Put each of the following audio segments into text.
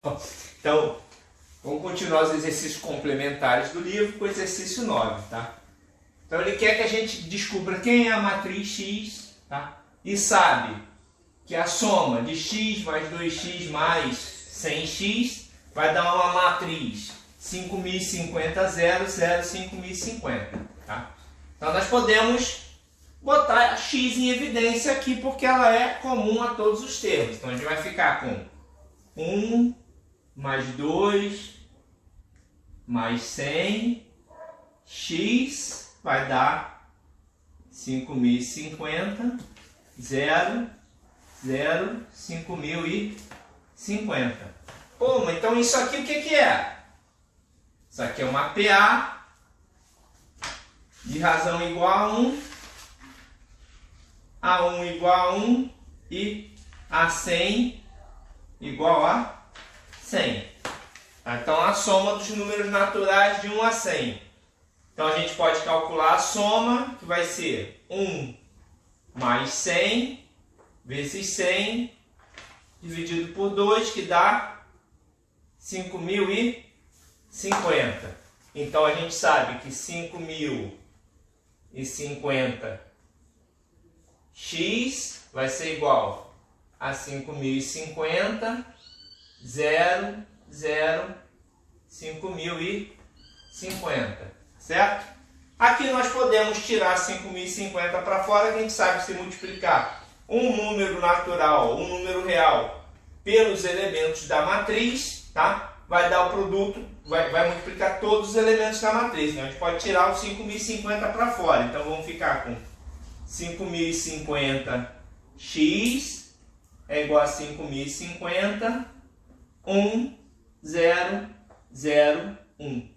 Então, vamos continuar os exercícios complementares do livro com o exercício 9, tá? Então, ele quer que a gente descubra quem é a matriz X, tá? E sabe que a soma de x mais 2x mais 100x vai dar uma matriz 5050, 0, 0, 5050, tá? Então, nós podemos botar x em evidência aqui porque ela é comum a todos os termos. Então, a gente vai ficar com 1 mais 2 mais 100, x vai dar 5050, 0, 0, 5050. Pô, mas então isso aqui o que que é? Isso aqui é uma PA de razão igual a 1, A1 igual a 1 e A100 igual a 100. Então, a soma dos números naturais de 1 a 100. Então, a gente pode calcular a soma, que vai ser 1 mais 100 vezes 100 dividido por 2, que dá 5050. Então, a gente sabe que 5050x vai ser igual a 5050, 0, 0, 5050, certo? Aqui nós podemos tirar 5050 para fora, que a gente sabe que se multiplicar um número natural, um número real, pelos elementos da matriz, tá? Vai dar o produto, vai multiplicar todos os elementos da matriz. Então, a gente pode tirar o 5050 para fora. Então, vamos ficar com 5050x é igual a 5050, 1, 0, 0, 1.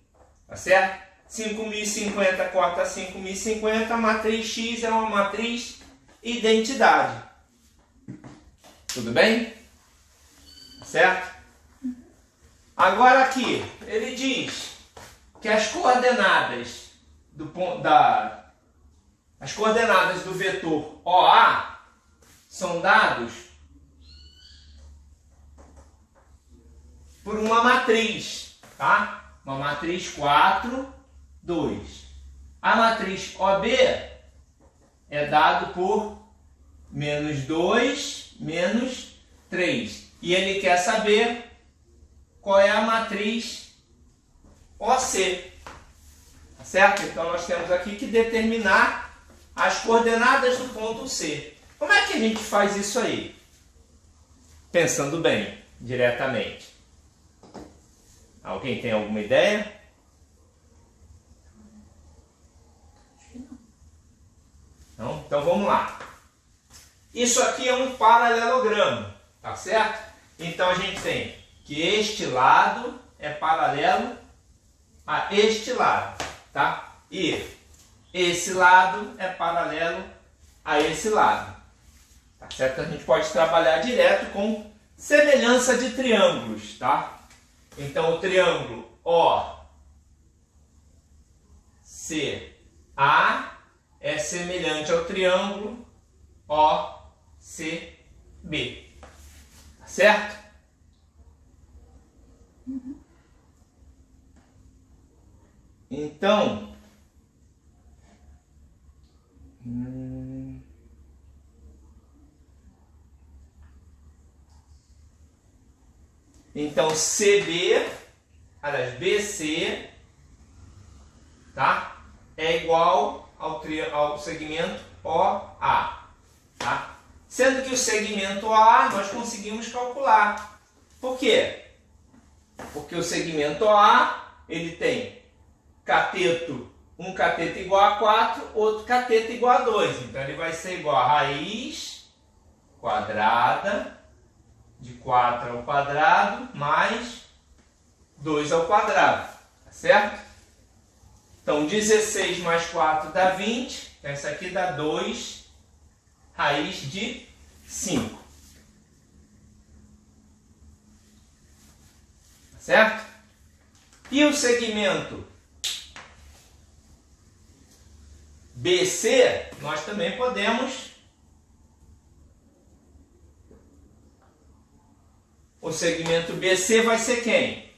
Tá certo? 5050 corta 5050, a matriz X é uma matriz identidade. Tudo bem? Certo? Agora aqui, ele diz que as coordenadas as coordenadas do vetor OA são dados por uma matriz, tá? Uma matriz 4, 2. A matriz OB é dado por menos 2, menos 3. E ele quer saber qual é a matriz OC. Tá certo? Então, nós temos aqui que determinar as coordenadas do ponto C. Como é que a gente faz isso aí? Pensando bem, diretamente. Alguém tem alguma ideia? Não? Então vamos lá. Isso aqui é um paralelogramo, tá certo? Então a gente tem que este lado é paralelo a este lado, tá? E esse lado é paralelo a esse lado, tá certo? A gente pode trabalhar direto com semelhança de triângulos, tá? Então, o triângulo OCA é semelhante ao triângulo OCB. Tá certo? Então, BC, tá? É igual ao segmento OA, tá? Sendo que o segmento OA nós conseguimos calcular. Por quê? Porque o segmento OA, ele tem um cateto igual a 4, outro cateto igual a 2. Então, ele vai ser igual a raiz quadrada de 4 ao quadrado mais 2 ao quadrado, tá certo? Então, 16 mais 4 dá 20, então isso aqui dá 2 raiz de 5. Tá certo? E o segmento BC, nós também podemos o segmento BC vai ser quem?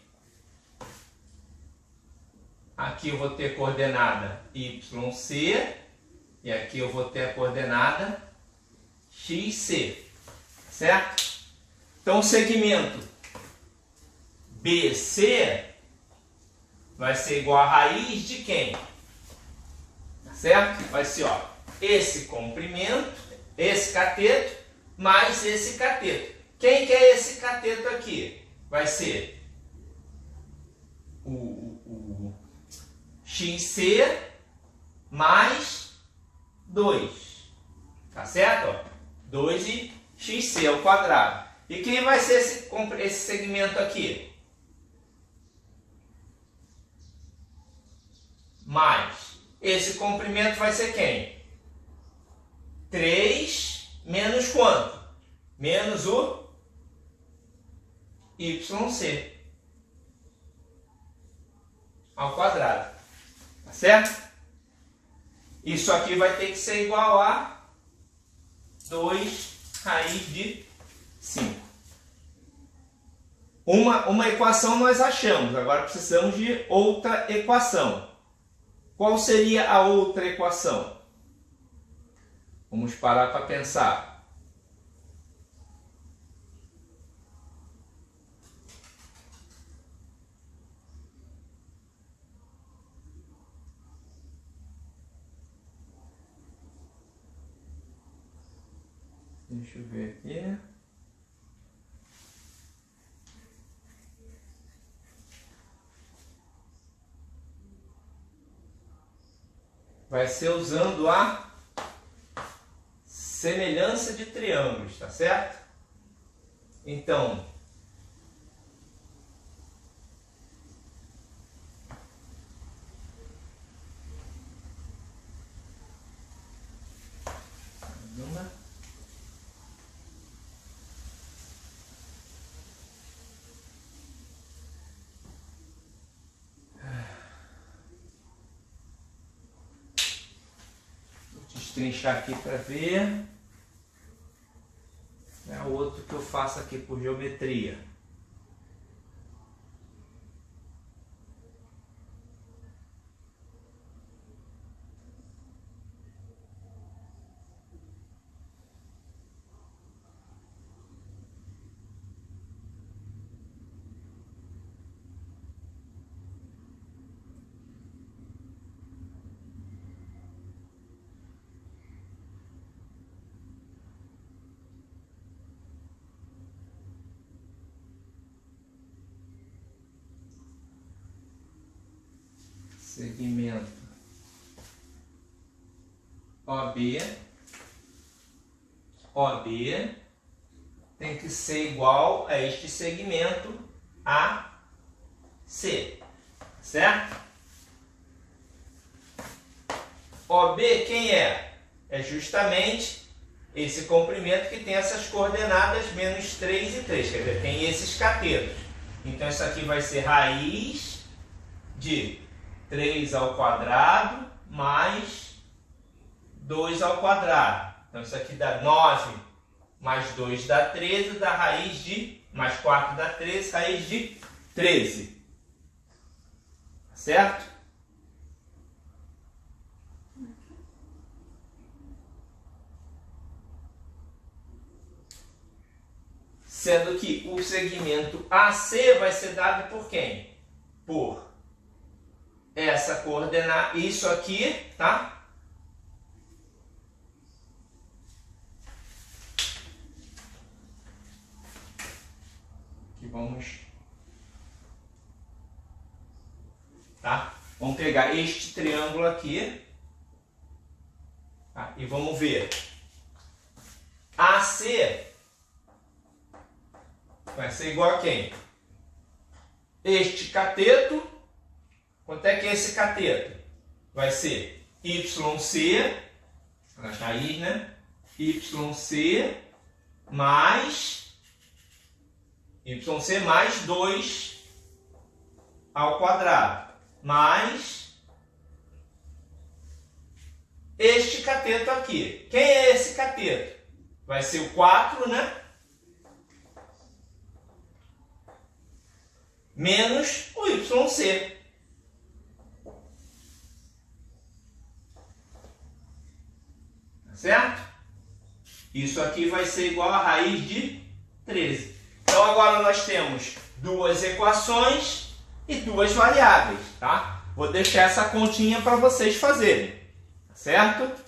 Aqui eu vou ter coordenada YC e aqui eu vou ter a coordenada XC, certo? Então o segmento BC vai ser igual a raiz de quem? Tá certo? Vai ser, ó, esse comprimento, esse cateto, mais esse cateto. Quem que é esse cateto aqui? Vai ser o XC mais 2. Tá certo? Ó, 2 e XC ao quadrado. E quem vai ser esse segmento aqui? Mais. Esse comprimento vai ser quem? 3 menos quanto? Menos o YC ao quadrado. Tá certo? Isso aqui vai ter que ser igual a 2 raiz de 5. Uma equação nós achamos, agora precisamos de outra equação. Qual seria a outra equação? Vamos parar para pensar. Deixa eu ver aqui. Vai ser usando a semelhança de triângulos, tá certo? Então, destrinchar aqui para ver. É o outro que eu faço aqui por geometria. Segmento OB tem que ser igual a este segmento AC, certo? OB quem é? É justamente esse comprimento que tem essas coordenadas menos 3 e 3, quer dizer, tem esses catetos. Então isso aqui vai ser raiz de 3 ao quadrado mais 2 ao quadrado. Então isso aqui dá 9 mais 2 dá 13, dá raiz de mais 4 dá 13, raiz de 13. Certo? Sendo que o segmento AC vai ser dado por quem? Por essa coordenada, isso aqui, tá? Aqui vamos, tá? Vamos pegar este triângulo aqui, tá? E vamos ver. AC vai ser igual a quem? Este cateto. Quanto é que é esse cateto? Vai ser YC, na raiz, né? YC mais 2 ao quadrado, mais este cateto aqui. Quem é esse cateto? Vai ser o 4, né? menos o YC. Tá certo? Isso aqui vai ser igual a raiz de 13. Então agora nós temos duas equações e duas variáveis, tá? Vou deixar essa continha para vocês fazerem, tá certo?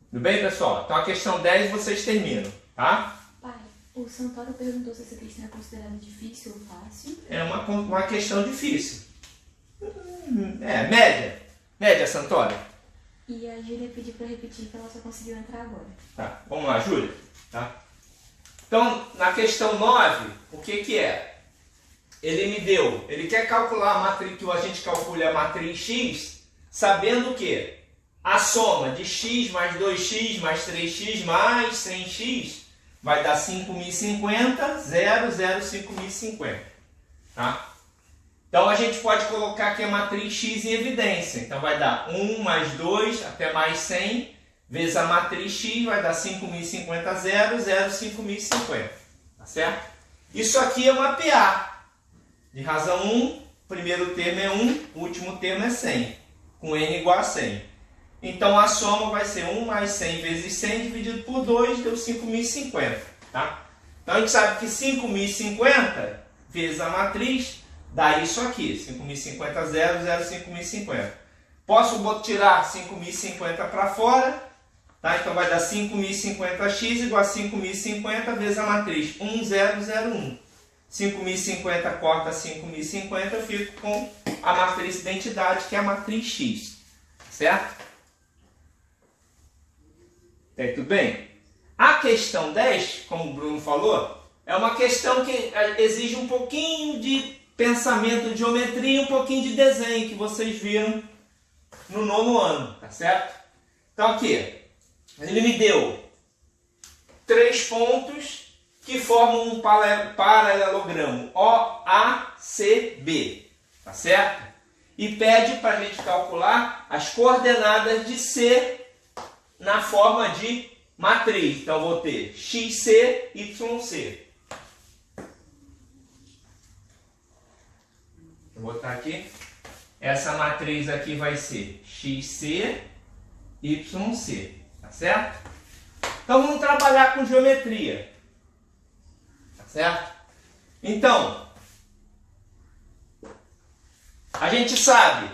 Tudo bem, pessoal? Então a questão 10 vocês terminam, tá? Pai, o Santoro perguntou se essa questão é considerada difícil ou fácil. É uma questão difícil. Média. Média, Santoro. E a Júlia pediu para repetir que ela só conseguiu entrar agora. Tá, vamos lá, Júlia. Tá? Então, na questão 9, o que é? Ele quer calcular a matriz, que a gente calcule a matriz X, sabendo que a soma de x mais 2x mais 3x mais 100x vai dar 5.050, 0, 0, 5.050. Tá? Então a gente pode colocar aqui a matriz X em evidência. Então vai dar 1 mais 2 até mais 100 vezes a matriz X vai dar 5.050, 0, 0, 5.050. Tá certo? Isso aqui é uma PA. De razão 1, primeiro termo é 1, o último termo é 100. Com n igual a 100. Então a soma vai ser 1 mais 100 vezes 100 dividido por 2, deu 5.050. Tá? Então a gente sabe que 5.050 vezes a matriz dá isso aqui. 5.050, 0, 0, 5.050. Posso tirar 5.050 para fora. Tá? Então vai dar 5.050x igual a 5.050 vezes a matriz 1001. 5.050 corta 5.050, eu fico com a matriz de identidade, que é a matriz X. Certo? Tudo bem? A questão 10, como o Bruno falou, é uma questão que exige um pouquinho de pensamento de geometria e um pouquinho de desenho, que vocês viram no 9º ano. Tá certo? Então aqui, ele me deu 3 pontos que formam um paralelogramo OACB, tá certo? E pede para a gente calcular as coordenadas de C na forma de matriz. Então vou ter XC, YC. Vou botar aqui. Essa matriz aqui vai ser XC, YC, tá certo? Então vamos trabalhar com geometria. Certo? Então, a gente sabe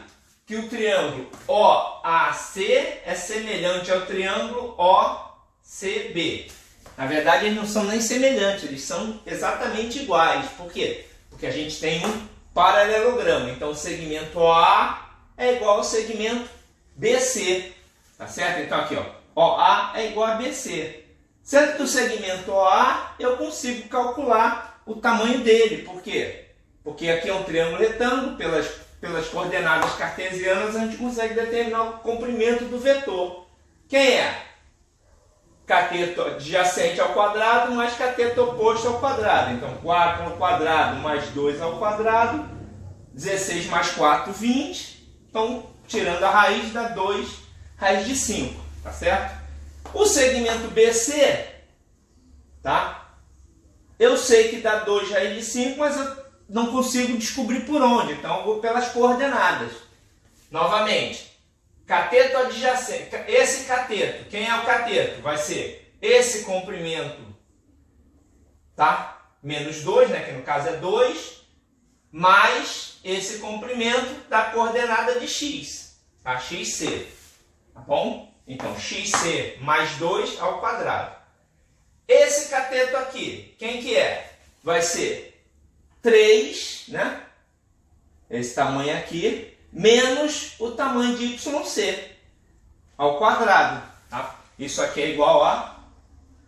que o triângulo OAC é semelhante ao triângulo OCB. Na verdade, eles não são nem semelhantes, eles são exatamente iguais. Por quê? Porque a gente tem um paralelogramo. Então, o segmento OA é igual ao segmento BC. Tá certo? Então, aqui, ó, OA é igual a BC. Sendo que o segmento OA, eu consigo calcular o tamanho dele. Por quê? Porque aqui é um triângulo retângulo, pelas coordenadas cartesianas, a gente consegue determinar o comprimento do vetor. Quem é? Cateto adjacente ao quadrado mais cateto oposto ao quadrado. Então, 4 ao quadrado mais 2 ao quadrado, 16 mais 4, 20. Então, tirando a raiz, dá 2, raiz de 5. Tá certo? O segmento BC, tá? Eu sei que dá 2 raiz de 5, mas eu não consigo descobrir por onde. Então eu vou pelas coordenadas. Novamente, cateto adjacente. Esse cateto, quem é o cateto? Vai ser esse comprimento, tá? Menos 2, né? Que no caso é 2, mais esse comprimento da coordenada de x, tá? XC, tá bom? Então, XC mais 2 ao quadrado. Esse cateto aqui, quem que é? Vai ser 3, né? Esse tamanho aqui, menos o tamanho de YC ao quadrado. Tá? Isso aqui é igual a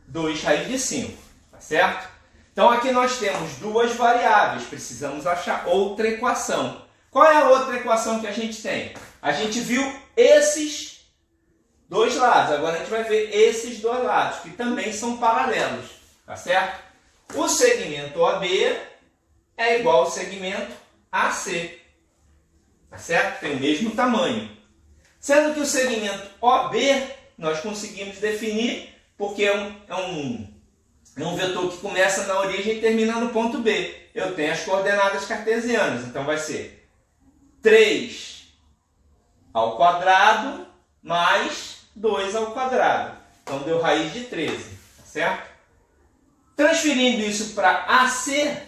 2 raiz de 5. Tá certo? Então, aqui nós temos duas variáveis. Precisamos achar outra equação. Qual é a outra equação que a gente tem? A gente viu esses dois lados. Agora a gente vai ver esses dois lados, que também são paralelos. Tá certo? O segmento OB é igual ao segmento AC. Tá certo? Tem o mesmo tamanho. Sendo que o segmento OB nós conseguimos definir porque é é um vetor que começa na origem e termina no ponto B. Eu tenho as coordenadas cartesianas, então vai ser 3 ao quadrado mais 2 ao quadrado. Então deu raiz de 13, tá certo? Transferindo isso para AC,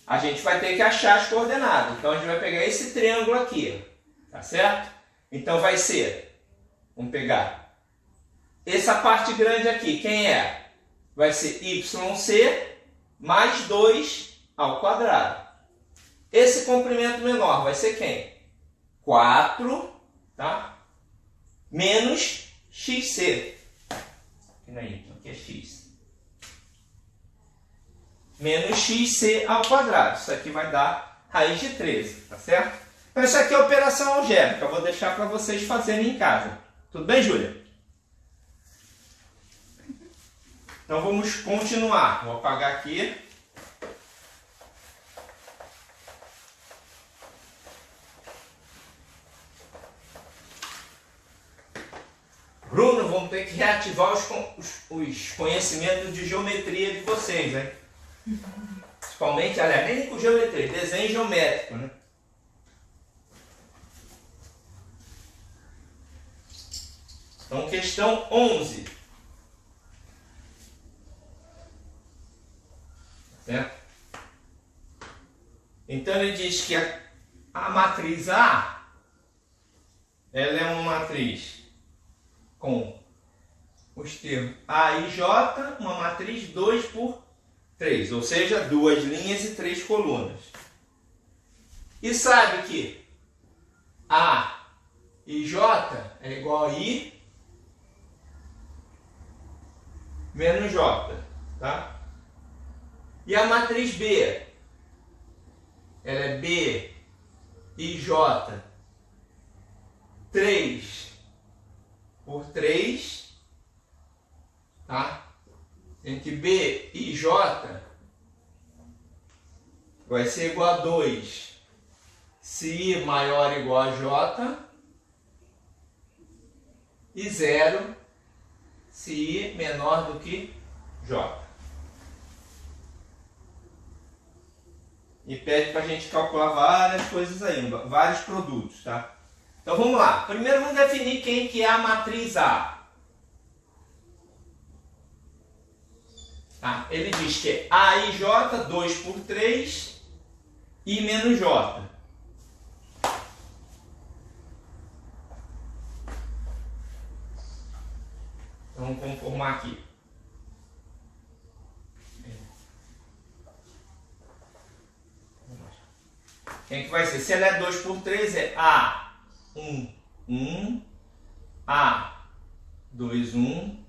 a gente vai ter que achar as coordenadas. Então a gente vai pegar esse triângulo aqui, tá certo? Então vai ser, vamos pegar essa parte grande aqui, quem é? Vai ser YC mais 2 ao quadrado. Esse comprimento menor vai ser quem? 4, tá? Menos XC. Aqui não é Y, aqui é X. Menos XC ao quadrado. Isso aqui vai dar raiz de 13, tá certo? Então isso aqui é operação algébrica. Eu vou deixar para vocês fazerem em casa. Tudo bem, Júlia? Então vamos continuar. Vou apagar aqui. Bruno, vamos ter que reativar os conhecimentos de geometria de vocês, né? Principalmente, aliás, nem com geometria, desenho geométrico, né? Então, questão 11. Certo? Então, ele diz que a matriz A, ela é uma matriz com os termos A e J, uma matriz 2 por 3, ou seja, 2 linhas e 3 colunas. E sabe que A e J é igual a I menos J, tá? E a matriz B, ela é B e J 3 por 3, tá? Entre B e J vai ser igual a 2 se I maior ou igual a J e 0 se I menor do que J. E pede para a gente calcular várias coisas aí, vários produtos, tá? Então vamos lá. Primeiro vamos definir quem que é a matriz A. Tá? Ele diz que é A e J, 2 por 3, I menos J. Então vamos conformar aqui. Quem que vai ser? Se ela é 2 por 3, é A1, 1, A2, 1,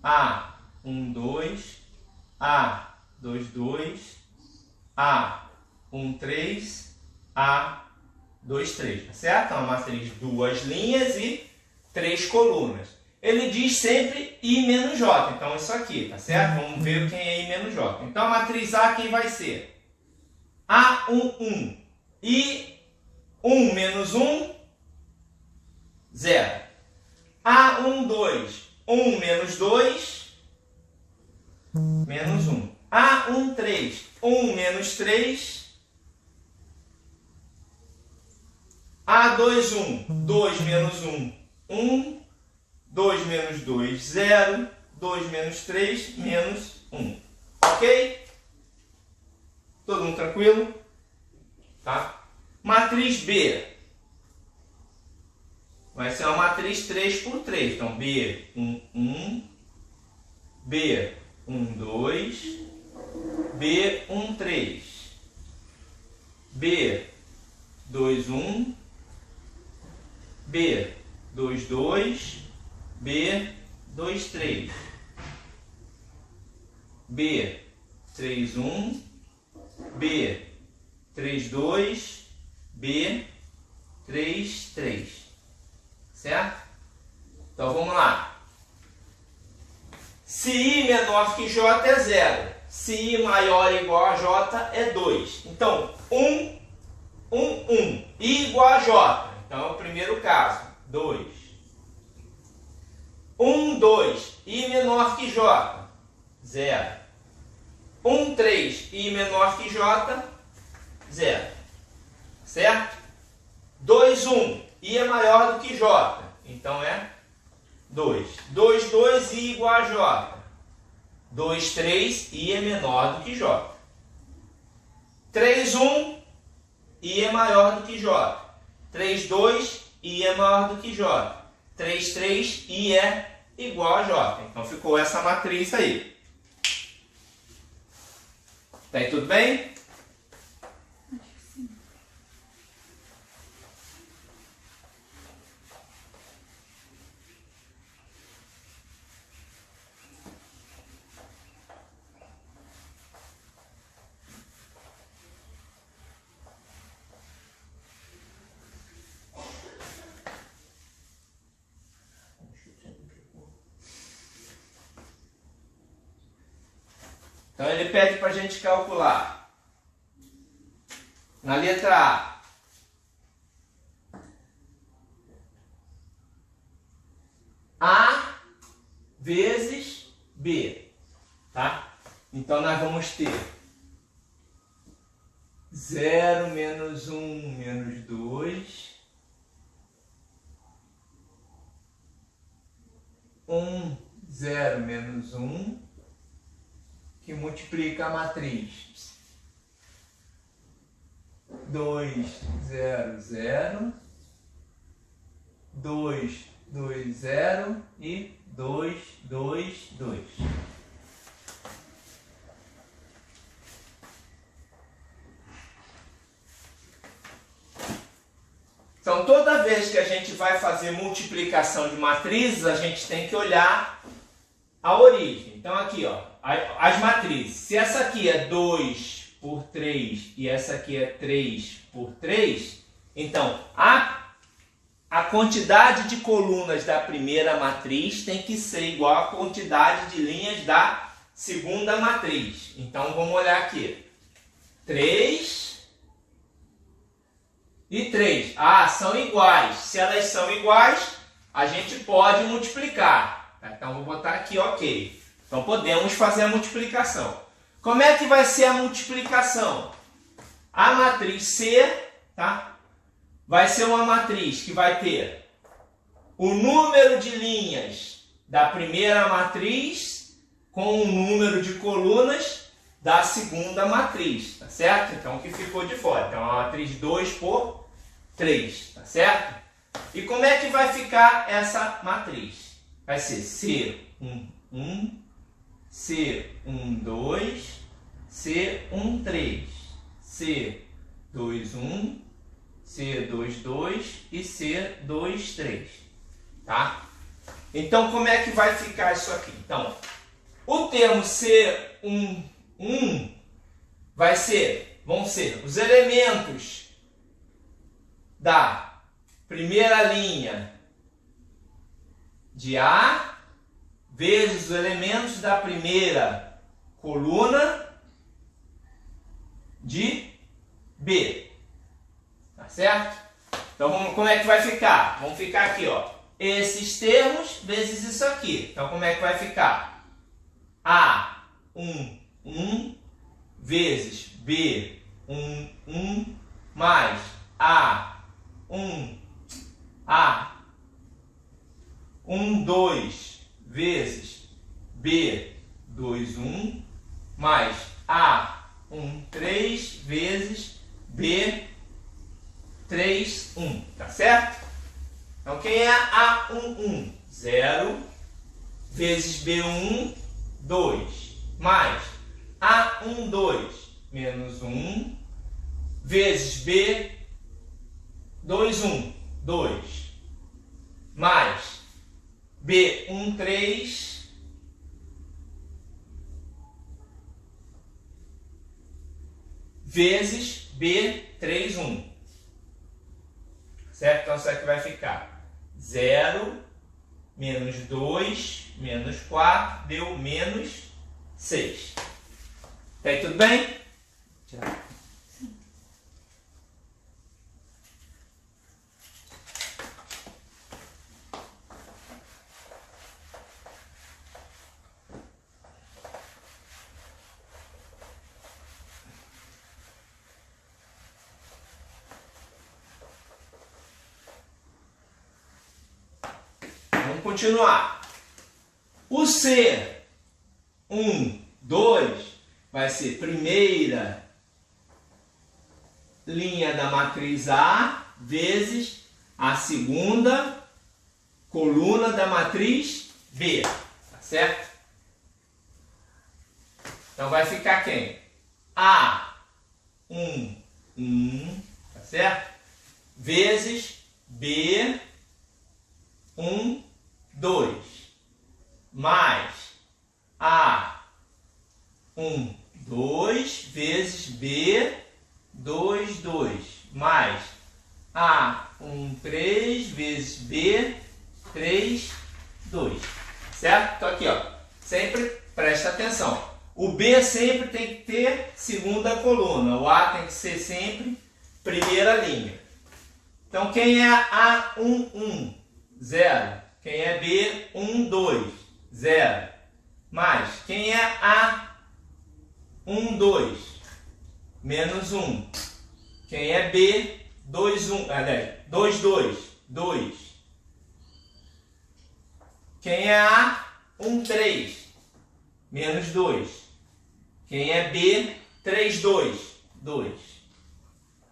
A1, 2, A2, 2, A1, 3, A2, 3. Tá certo? É uma matriz de 2 linhas e 3 colunas. Ele diz sempre I menos J. Então isso aqui, tá certo? Vamos ver quem é I menos J. Então a matriz A quem vai ser? A1, 1. I 1 menos 1, 0. A1, 2, 1 menos 2, menos 1. A1, 3, 1 menos 3. A2, 1, 2 menos 1, 1. 2 menos 2, 0. 2 menos 3, menos 1. Ok? Todo mundo tranquilo? Tá? Matriz B vai ser uma matriz 3 por 3. Então, B1, 1, B1, 2, B1, 3, B2, 1, B2, 2, B2, 3, B3, 1, B3, 2, B3, 3. Certo? Então vamos lá. Se I menor que J é 0. Se I maior ou igual a J é 2. Então, 1, 1, 1. I igual a J. Então é o primeiro caso. 2. 1, 2. I menor que J. 0. 1, 3, I menor que J, 0. Certo? 2, 1, I é maior do que J. Então é 2. 2, 2, I igual a J. 2, 3, I é menor do que J. 3, 1, I é maior do que J. 3, 2, I é maior do que J. 3, 3, I é igual a J. Então ficou essa matriz aí. Tá aí tudo bem? Acho que sim. Então ele pede para a gente calcular. Na letra A vezes B. Tá? Então nós vamos ter 0 menos 1 menos 2. 1, 0 menos 1. Que multiplica a matriz 2, 0, 0, 2, 2, 0 e 2, 2, 2. Então, toda vez que a gente vai fazer multiplicação de matrizes, a gente tem que olhar a origem. Então, aqui, ó. As matrizes, se essa aqui é 2 por 3 e essa aqui é 3 por 3, então a quantidade de colunas da primeira matriz tem que ser igual à quantidade de linhas da segunda matriz. Então vamos olhar aqui. 3 e 3. Ah, são iguais. Se elas são iguais, a gente pode multiplicar. Então vou botar aqui OK. Então, podemos fazer a multiplicação. Como é que vai ser a multiplicação? A matriz C, tá? Vai ser uma matriz que vai ter o número de linhas da primeira matriz com o número de colunas da segunda matriz, tá certo? Então, o que ficou de fora? Então, a matriz 2 por 3, tá certo? E como é que vai ficar essa matriz? Vai ser C1, 1, C1, 2, C1, 3, C2, 1, C2, 2 e C2, 3. Tá? Então, como é que vai ficar isso aqui? Então, o termo C1, 1 vão ser os elementos da primeira linha de A vezes os elementos da primeira coluna de B. Tá certo? Então, como é que vai ficar? Vamos ficar aqui, ó. Esses termos vezes isso aqui. Então, como é que vai ficar? A1, 1 vezes B1, 1 mais A1, 2 vezes B2, 1 mais A1, 3 vezes B3, 1. Tá certo? Então, quem é A1, 1? 0 vezes B1, 2 mais A1, 2 menos 1 vezes B2, 1, 2 mais B1, 3 vezes B3, 1. Certo? Então, isso aqui vai ficar 0 menos 2 menos 4 deu menos 6. Tá aí tudo bem? Tchau. Vamos continuar. O C, 1, 2, vai ser primeira linha da matriz A vezes a segunda coluna da matriz B. Tá certo? Então vai ficar quem? A, 1, 1, tá certo? Vezes B, 1, 2, mais A, 1, 2, vezes B, 2, 2, mais A, 1, 3, vezes B, 3, 2. Certo? Então aqui, ó, sempre presta atenção. O B sempre tem que ter segunda coluna. O A tem que ser sempre primeira linha. Então, quem é A, 1, 1? 0. Quem é B, 1, 2? 0. Mais, quem é A, 1, 2? Menos 1. Quem é B, 2, 1? 2, 2. 2. Quem é A, 1, 3? Menos 2. Quem é B, 3, 2. 2.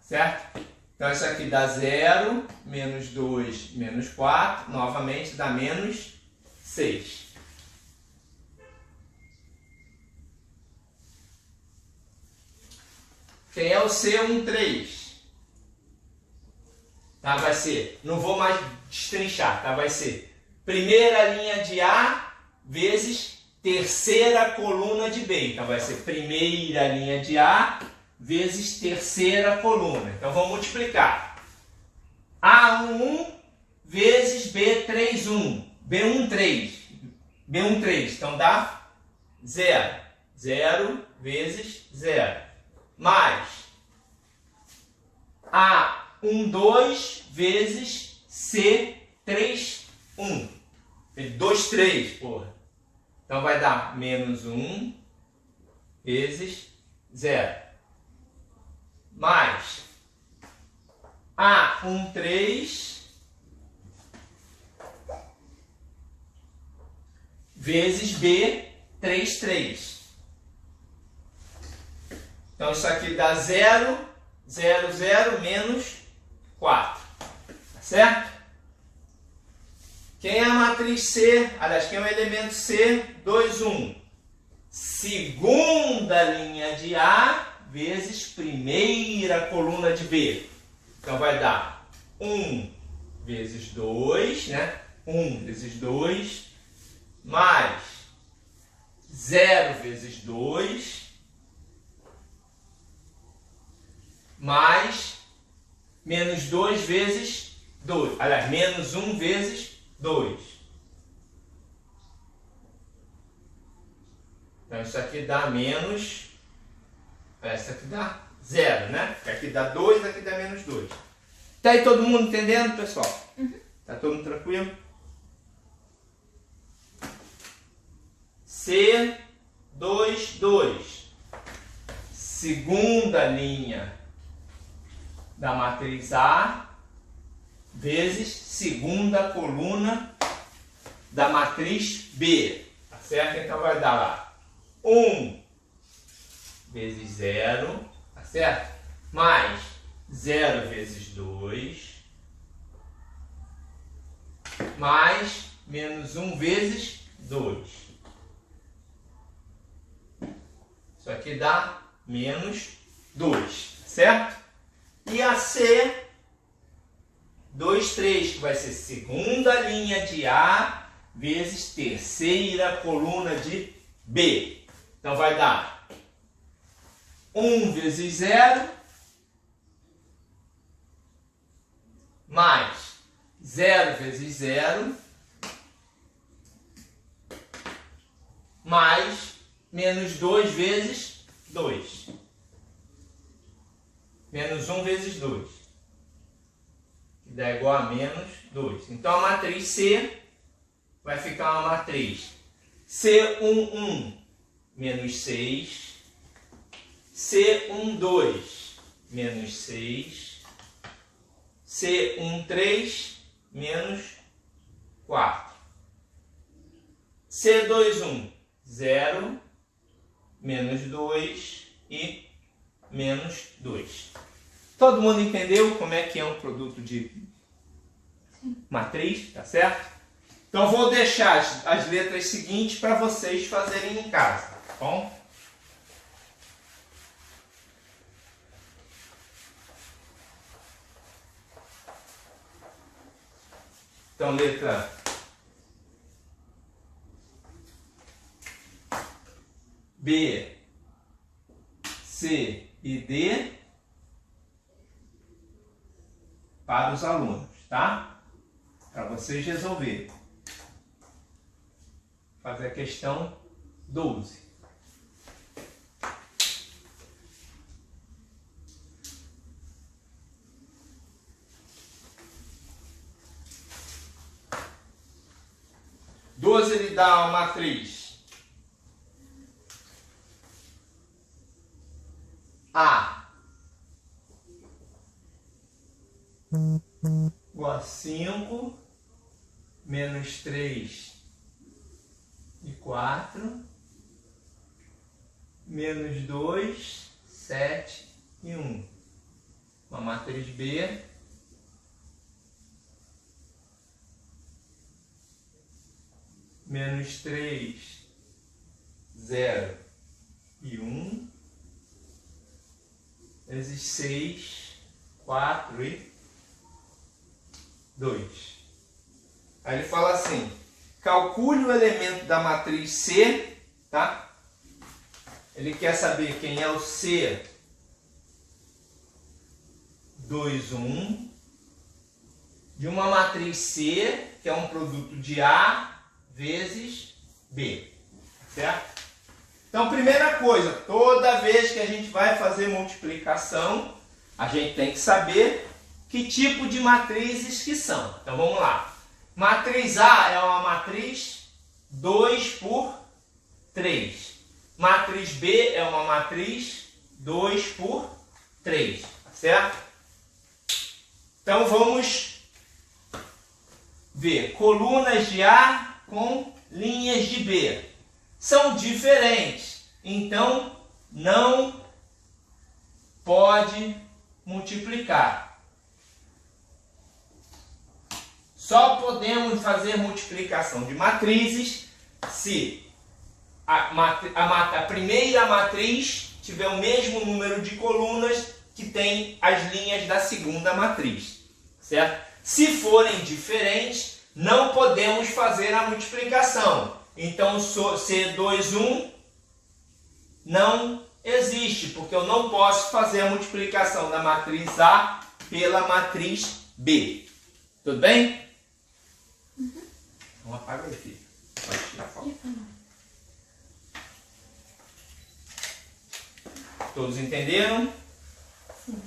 Certo? Então, isso aqui dá 0, menos 2, menos 4. Novamente, dá menos 6. Quem é o C, 1, 3? Tá? Vai ser, não vou mais destrinchar, tá? Vai ser primeira linha de A vezes terceira coluna de B. Então, vai ser primeira linha de A vezes terceira coluna. Então, vamos multiplicar. A1, 1 vezes B3, 1. B1, 3. B1, 3. Então, dá 0. 0 vezes 0. Mais A1, 2 vezes C3, 1. 2, 3, porra. Então, vai dar menos 1 vezes 0. Mais A1, 3 vezes B3, 3. Então, isso aqui dá 0, 0, 0, menos 4. Tá certo? Quem é a matriz C? Aliás, quem é o elemento C? 2, 1. Segunda linha de A vezes primeira coluna de B. Então, vai dar 1 vezes 2, né? 1 vezes 2, mais 0 vezes 2, mais menos 2 vezes 2. Aliás, menos 1 vezes 2. Então, isso aqui dá menos... Essa aqui dá 0, né? Aqui dá 2, aqui dá menos 2. Tá aí todo mundo entendendo, pessoal? Uhum. Tá todo mundo tranquilo? C, 2, 2. Segunda linha da matriz A vezes segunda coluna da matriz B. Tá certo? Então vai dar lá 1 vezes 0, tá certo? Mais 0 vezes 2, mais menos 1 vezes 2. Isso aqui dá menos 2, certo? E a C, 2, 3, que vai ser segunda linha de A vezes terceira coluna de B. Então vai dar 1 vezes 0, mais 0 vezes 0, mais menos 2 vezes 2. Menos 1 vezes 2. Que dá igual a menos 2. Então a matriz C vai ficar uma matriz C11 menos 6, C12 menos 6, C13 menos 4. C21, 0, menos 2 e menos 2. Todo mundo entendeu como é que é um produto de matriz, tá certo? Então vou deixar as letras seguintes para vocês fazerem em casa, tá bom? Então letra B, C e D para os alunos, tá? Para vocês resolverem. Fazer a questão 12. Ele dá uma matriz A igual a 5, menos 3 e 4, menos 2, 7 e 1. Uma matriz B menos 3, 0 e 1, vezes 6, 4 e 2. Aí ele fala assim, calcule o elemento da matriz C, tá? Ele quer saber quem é o C 2, 1, de uma matriz C, que é um produto de A vezes B, certo? Então, primeira coisa, toda vez que a gente vai fazer multiplicação, a gente tem que saber que tipo de matrizes que são. Então, vamos lá. Matriz A é uma matriz 2 por 3. Matriz B é uma matriz 2 por 3, certo? Então, vamos ver colunas de A com linhas de B. São diferentes, então não pode multiplicar. Só podemos fazer multiplicação de matrizes se a primeira matriz tiver o mesmo número de colunas que tem as linhas da segunda matriz, certo? Se forem diferentes, não podemos fazer a multiplicação. Então, C21 não existe, porque eu não posso fazer a multiplicação da matriz A pela matriz B. Tudo bem? Uhum. Então, apaga aí, filho. Pode tirar a foto. Todos entenderam? Sim.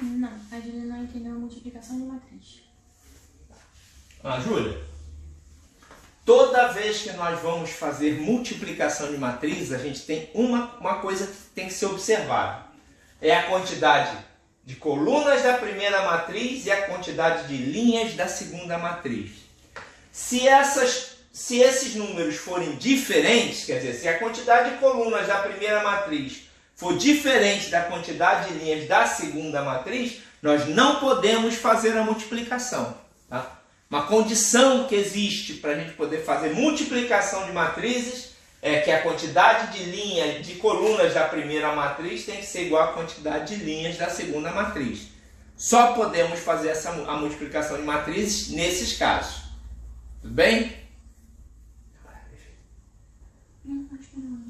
Não, a Júlia não entendeu a multiplicação de matriz. Júlia, toda vez que nós vamos fazer multiplicação de matrizes, a gente tem uma coisa que tem que ser observada. É a quantidade de colunas da primeira matriz e a quantidade de linhas da segunda matriz. Se esses números forem diferentes, quer dizer, se a quantidade de colunas da primeira matriz for diferente da quantidade de linhas da segunda matriz, nós não podemos fazer a multiplicação. Tá? Uma condição que existe para a gente poder fazer multiplicação de matrizes é que a quantidade de linhas, de colunas da primeira matriz tem que ser igual à quantidade de linhas da segunda matriz. Só podemos fazer a multiplicação de matrizes nesses casos. Tudo bem? Não, acho que não.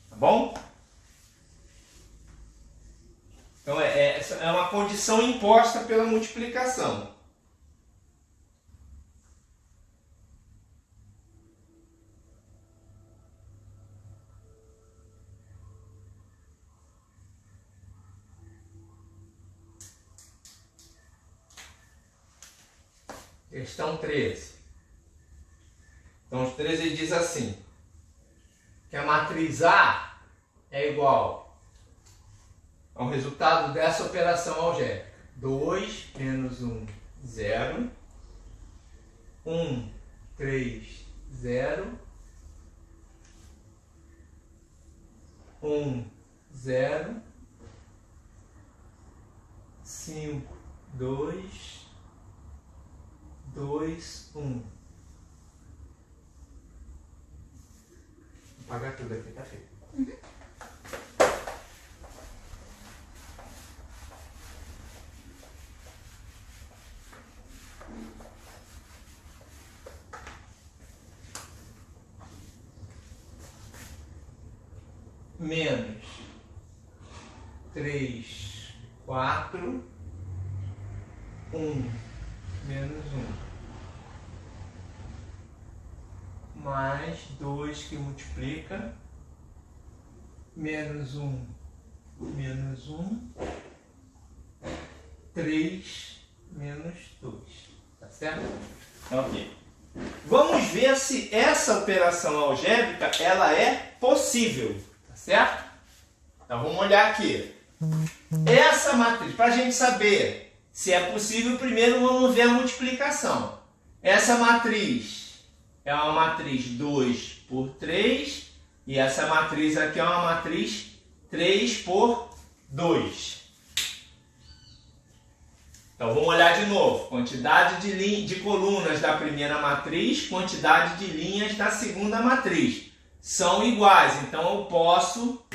Tá bom? Então, é uma condição imposta pela multiplicação. Questão 13. Então, os 13 ele diz assim, que a matriz A é igual ao resultado dessa operação algébrica. 2 menos 1, 0. 1, 3, 0. 1, 0. 5, 2, 2, 1. Vou apagar tudo aqui, tá feio. Menos 3, 4, 1, menos 1, mais 2 que multiplica, menos 1, menos 1, 3, menos 2, tá certo? Ok. Vamos ver se essa operação algébrica ela é possível, tá certo? Então vamos olhar aqui. Essa matriz, para a gente saber se é possível, primeiro vamos ver a multiplicação. Essa matriz é uma matriz 2 por 3 e essa matriz aqui é uma matriz 3 por 2. Então vamos olhar de novo. Quantidade de colunas da primeira matriz, quantidade de linhas da segunda matriz. São iguais, então eu posso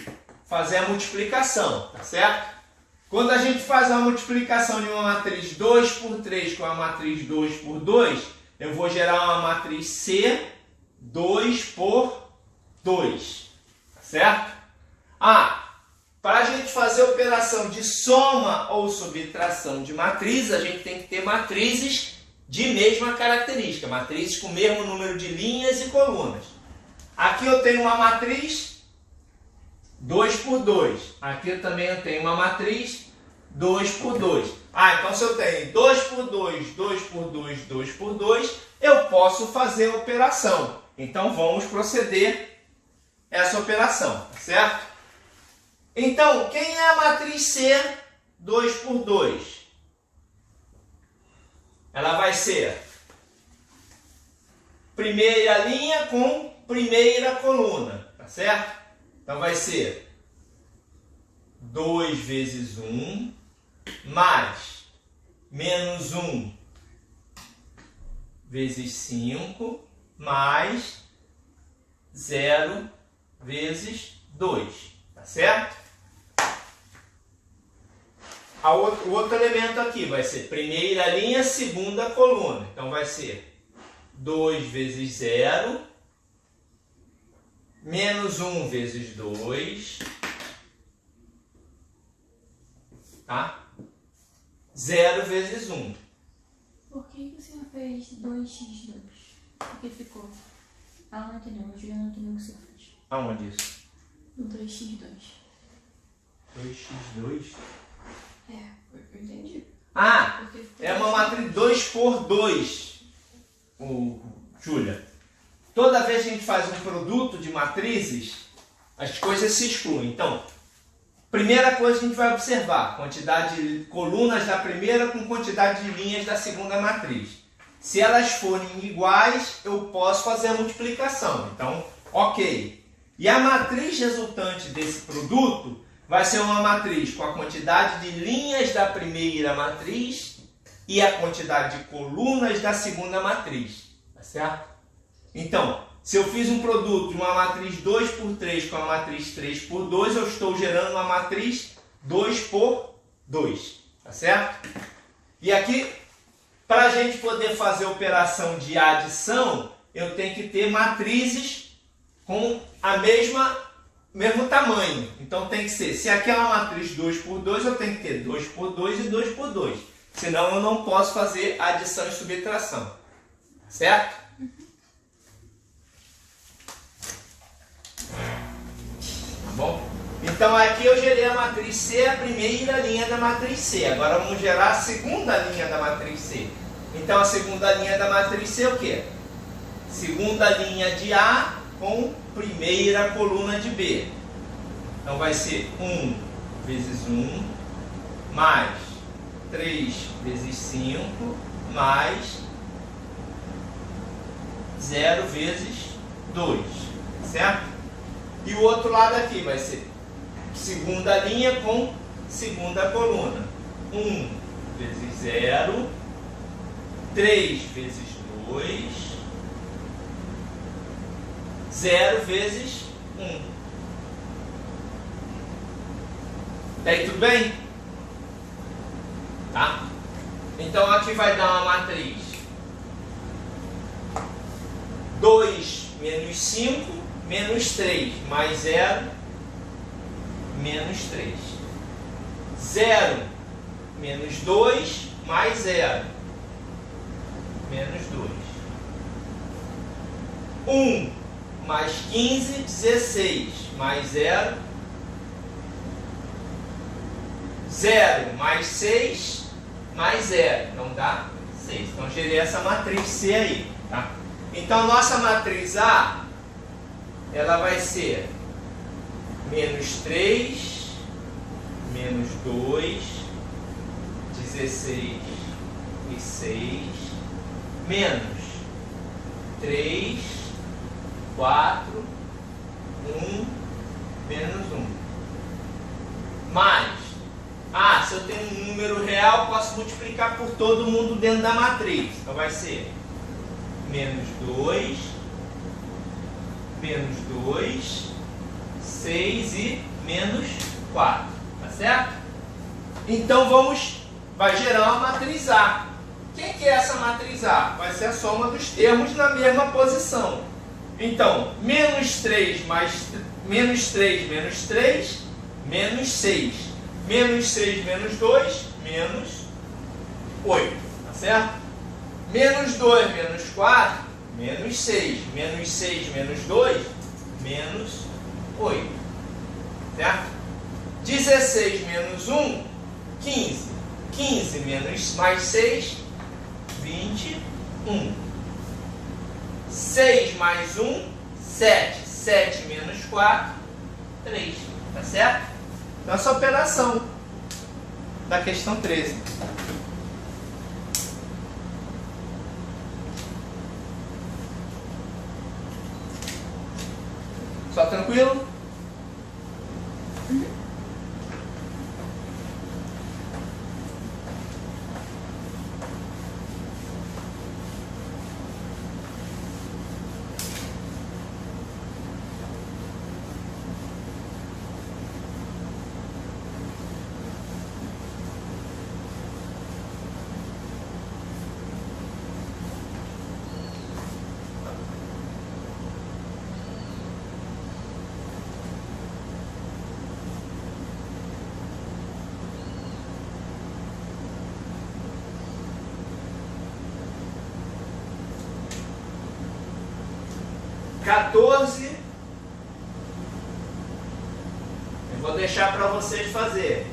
fazer a multiplicação, tá certo? Quando a gente faz a multiplicação de uma matriz 2 por 3 com a matriz 2 por 2, eu vou gerar uma matriz C 2 por 2, tá certo? Para a gente fazer a operação de soma ou subtração de matrizes, a gente tem que ter matrizes de mesma característica, matrizes com o mesmo número de linhas e colunas. Aqui eu tenho uma matriz 2 por 2. Aqui também eu tenho uma matriz 2 por 2. Então se eu tenho 2 por 2, 2 por 2, 2 por 2, eu posso fazer a operação. Então vamos proceder essa operação, tá certo? Então, quem é a matriz C 2 por 2? Ela vai ser primeira linha com primeira coluna, tá certo? Então vai ser 2 vezes 1 mais menos 1 vezes 5 mais 0 vezes 2, tá certo? O outro elemento aqui vai ser primeira linha, segunda coluna. Então vai ser 2 vezes 0 menos 1 vezes 2, tá? 0 vezes 1. Por que o senhor fez 2x2? Porque ficou. Ela não entendeu, a Juliana não entendeu o que o senhor fez. Aonde isso? No 2x2. 2x2? Eu entendi. É uma matriz 2 por 2, Júlia. Toda vez que a gente faz um produto de matrizes, as coisas se excluem. Então, primeira coisa que a gente vai observar, quantidade de colunas da primeira com quantidade de linhas da segunda matriz. Se elas forem iguais, eu posso fazer a multiplicação. Então, ok. E a matriz resultante desse produto vai ser uma matriz com a quantidade de linhas da primeira matriz e a quantidade de colunas da segunda matriz. Tá certo? Então, se eu fiz um produto de uma matriz 2 por 3 com a matriz 3 por 2, eu estou gerando uma matriz 2 por 2. Tá certo? E aqui, para a gente poder fazer a operação de adição, eu tenho que ter matrizes com a mesmo tamanho. Então tem que ser, se aqui é uma matriz 2 por 2, eu tenho que ter 2 por 2 e 2 por 2. Senão eu não posso fazer adição e subtração. Certo? Tá bom? Então aqui eu gerei a matriz C, a primeira linha da matriz C. Agora vamos gerar a segunda linha da matriz C. Então a segunda linha da matriz C é o quê? Segunda linha de A com primeira coluna de B. Então vai ser 1 vezes 1 mais 3 vezes 5 mais 0 vezes 2, certo? E o outro lado aqui vai ser segunda linha com segunda coluna. 1 vezes 0, 3 vezes 2, 0 vezes 1. Daí tudo bem? Tá? Então aqui vai dar uma matriz 2 menos 5 menos 3 mais 0 menos 3. 0 menos 2 mais 0 menos 2. 1 mais 15, 16 mais 0. 0 mais 6 mais 0. Então dá 6. Então gerei essa matriz C aí. Tá? Então nossa matriz A, ela vai ser menos 3, menos 2, 16 e 6, menos 3, 4, 1, menos 1. Mais, se eu tenho um número real, posso multiplicar por todo mundo dentro da matriz. Então vai ser menos 2, menos 2, 6 e menos 4. Tá certo? Então vai gerar uma matriz A. O que é essa matriz A? Vai ser a soma dos termos na mesma posição. Então, menos 3 menos 3, menos 3, menos 6. Menos 6, menos 2, menos 8. Tá certo? Menos 2, menos 4, menos 6. Menos 6, menos 2, menos 8. Certo? 16 menos 1, 15. 15 menos mais 6, 21. 6 mais 1, 7. 7 menos 4, 3. Tá certo? Então essa operação da questão 13. Só tranquilo? Eu vou deixar para vocês fazer.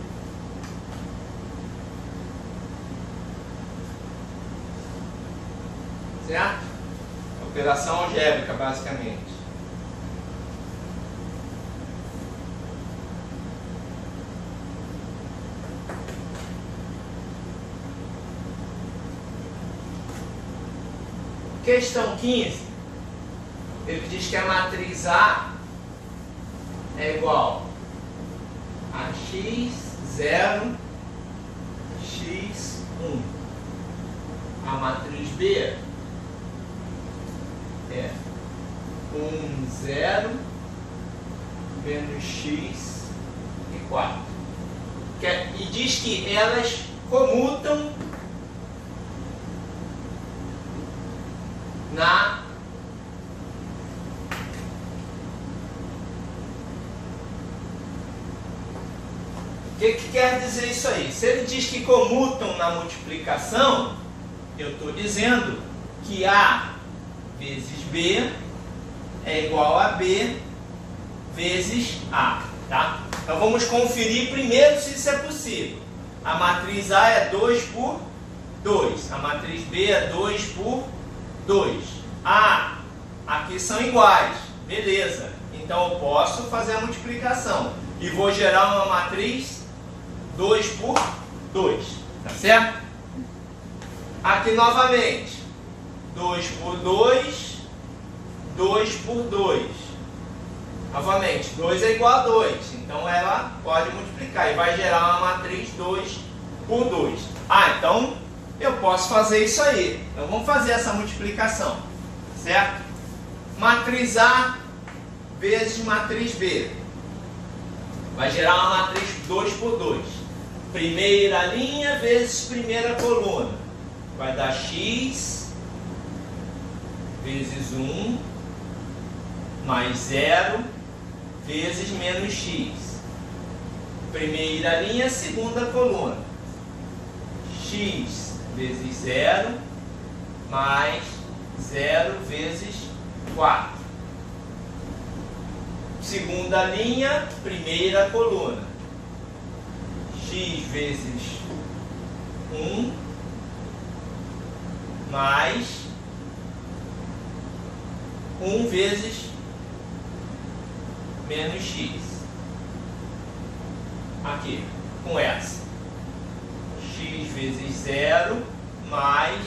Certo? Operação algébrica, basicamente. Questão 15. Ele diz que a matriz A é igual a x0, x1. A matriz B é 1, 0, menos x e 4. E diz que elas comutam na O que quer dizer isso aí? Se ele diz que comutam na multiplicação, eu estou dizendo que A vezes B é igual a B vezes A. Tá? Então vamos conferir primeiro se isso é possível. A matriz A é 2 por 2. A matriz B é 2 por 2. Ah, aqui são iguais. Beleza. Então eu posso fazer a multiplicação. E vou gerar uma matriz 2 por 2. Tá certo? Aqui novamente. 2 por 2. 2 por 2. Novamente, 2 é igual a 2. Então ela pode multiplicar. E vai gerar uma matriz 2 por 2. Ah, então eu posso fazer isso aí. Então vamos fazer essa multiplicação. Certo? Matriz A vezes matriz B. Vai gerar uma matriz 2 por 2. Primeira linha vezes primeira coluna. Vai dar x vezes 1 mais 0 vezes menos x. Primeira linha, segunda coluna. X vezes 0 mais 0 vezes 4. Segunda linha, primeira coluna. X vezes 1 mais 1 vezes menos x. Aqui, com essa. X vezes 0 mais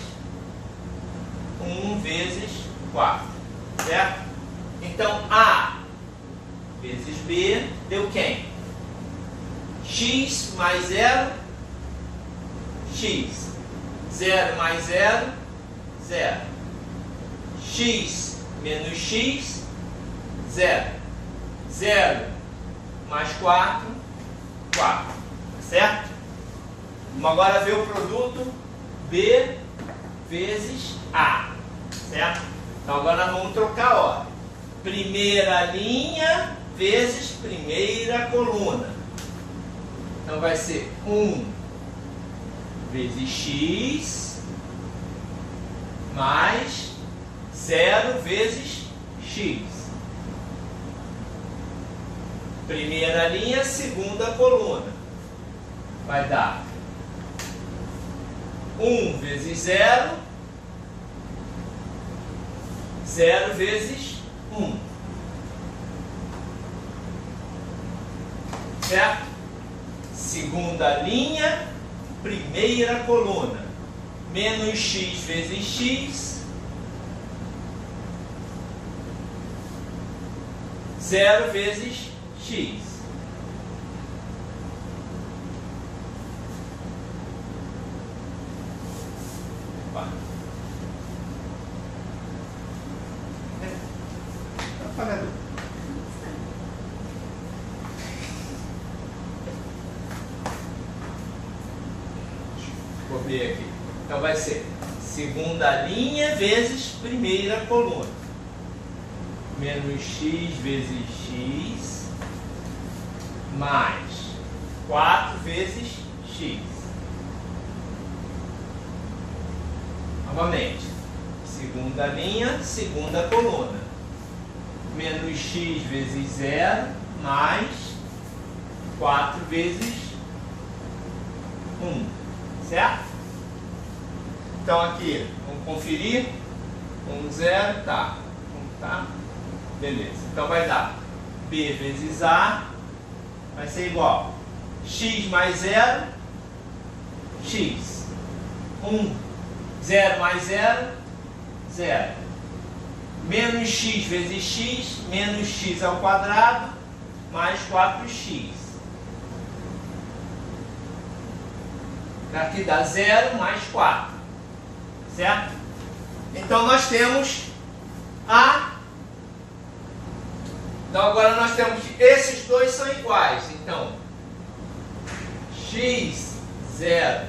1 vezes 4. Certo? Então, A vezes B deu quem? X mais 0, x. 0 mais 0, 0. X menos x, 0. 0 mais 4, 4. Tá certo? Vamos agora ver o produto B vezes A. Certo? Então agora nós vamos trocar a ordem. Primeira linha vezes primeira coluna. Então vai ser 1 vezes x mais 0 vezes x. Primeira linha, segunda coluna. Vai dar 1 vezes 0, 0 vezes 1. Certo? Segunda linha, primeira coluna. Menos x vezes x. 0 vezes x. Vou ver aqui. Então vai ser segunda linha vezes primeira coluna. Menos x vezes x mais 4 vezes x. Novamente, segunda linha, segunda coluna. Menos x vezes 0 mais 4 vezes 1. Certo? Então aqui, vamos conferir. 1, 0, tá. Tá? Beleza. Então vai dar B vezes A vai ser igual x mais 0, x. 1, 0 mais 0, 0. Menos x vezes x, menos x ao quadrado, mais 4x. Aqui dá 0 mais 4. Certo? Então nós temos A. Então agora nós temos que esses dois são iguais. Então, x 0,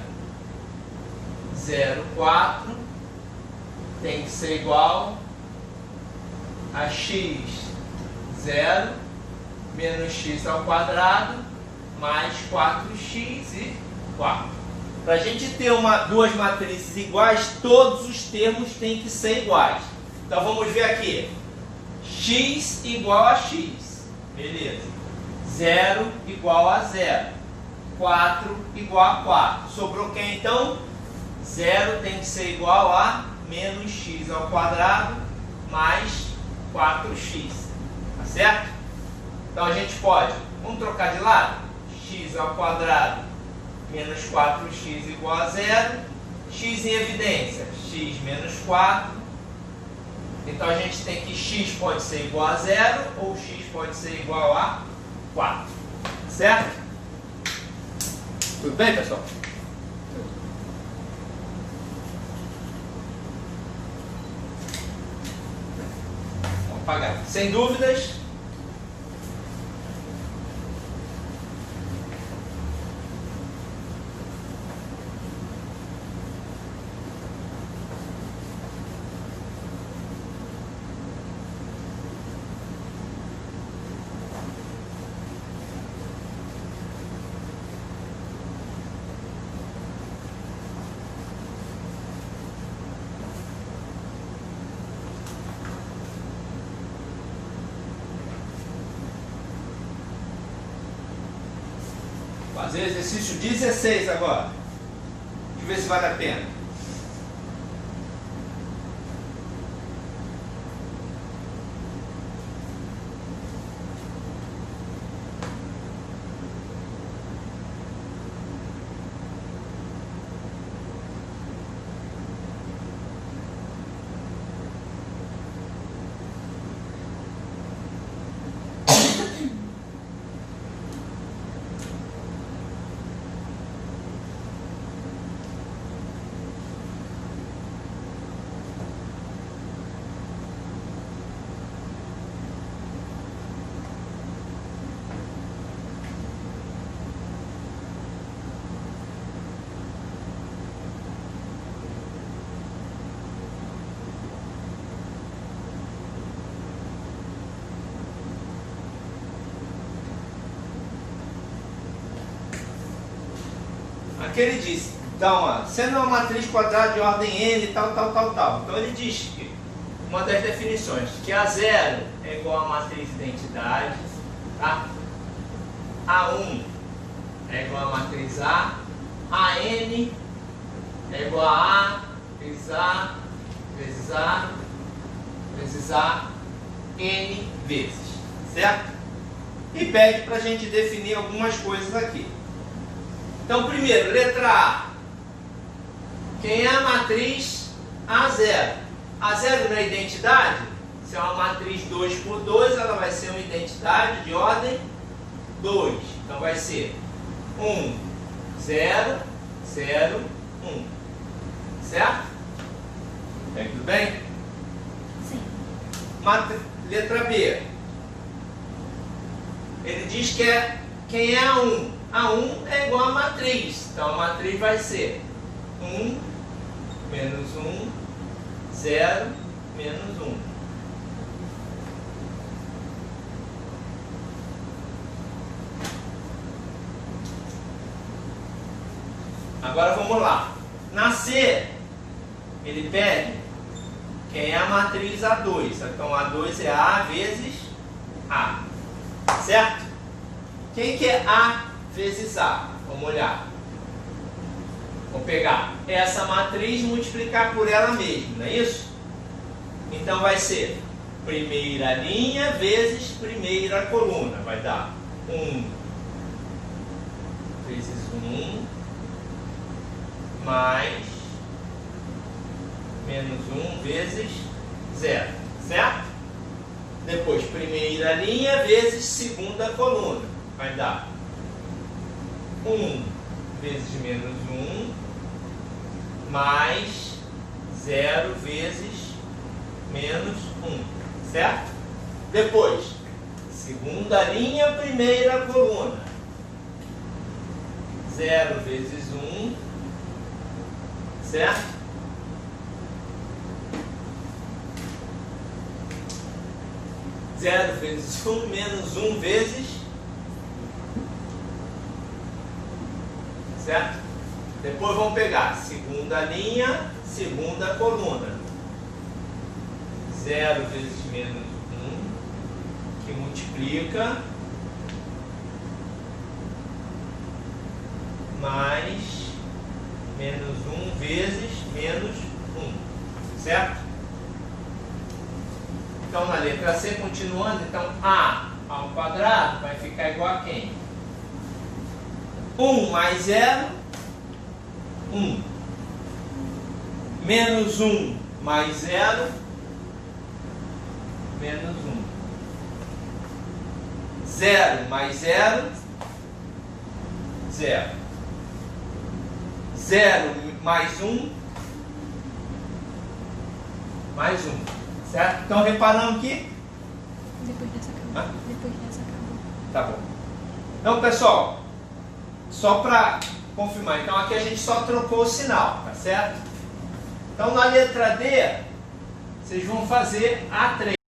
0, 4 tem que ser igual a x 0 menos x ao quadrado mais 4x e 4. Para a gente ter duas matrizes iguais, todos os termos têm que ser iguais. Então vamos ver aqui. X igual a x. Beleza. 0 igual a 0. 4 igual a 4. Sobrou quem então? 0 tem que ser igual a menos x ao quadrado mais 4x. Tá certo? Então a gente pode, vamos trocar de lado? X ao quadrado menos 4x igual a 0. X em evidência, x menos 4. Então a gente tem que x pode ser igual a 0 ou x pode ser igual a 4. Certo? Tudo bem, pessoal? Vamos apagar. Sem dúvidas? Fazer exercício 16 agora. Deixa eu ver se vale a pena. Aqui ele diz, então, sendo uma matriz quadrada de ordem n, tal. Então ele diz que, uma das definições, que A0 é igual a matriz identidade, tá? A1 é igual a matriz A, AN é igual a vezes A, vezes A, vezes A, N vezes, certo? E pede para a gente definir algumas coisas aqui. Então, primeiro, letra A. Quem é a matriz A0? A0 não é identidade? Se é uma matriz 2 por 2, ela vai ser uma identidade de ordem 2. Então, vai ser 1, 0, 0, 1. Certo? Tudo bem? Sim. Letra B. Ele diz que quem é A1? A1 é igual a matriz. Então, a matriz vai ser 1, menos 1, 0, menos 1. Agora vamos lá. Na C, ele pede quem é a matriz A2. Então, A2 é A vezes A. Certo? Quem que é A vezes A? Vamos olhar. Vou pegar essa matriz e multiplicar por ela mesma, não é isso? Então vai ser primeira linha vezes primeira coluna. Vai dar 1 vezes 1 mais menos 1 vezes 0. Certo? Depois primeira linha vezes segunda coluna. Vai dar 1 vezes menos 1 mais 0 vezes menos 1, certo? Depois, segunda linha, primeira coluna. 0 vezes 1, certo? Zero vezes 1 menos 1 vezes, certo? Depois vamos pegar segunda linha, segunda coluna. 0 vezes menos 1, que multiplica, mais menos 1 vezes menos 1, certo? Então, na letra C, continuando, então A ao quadrado vai ficar igual a quem? 1 mais 0, 1. Menos 1 mais 0, menos 1. 0 mais 0, 0. 0 mais 1, mais 1. Certo? Então, reparando aqui? Depois dessa acabou. Depois dessa acabou. Tá bom. Então, pessoal, só para confirmar, então aqui a gente só trocou o sinal, tá certo? Então, na letra D, vocês vão fazer A3.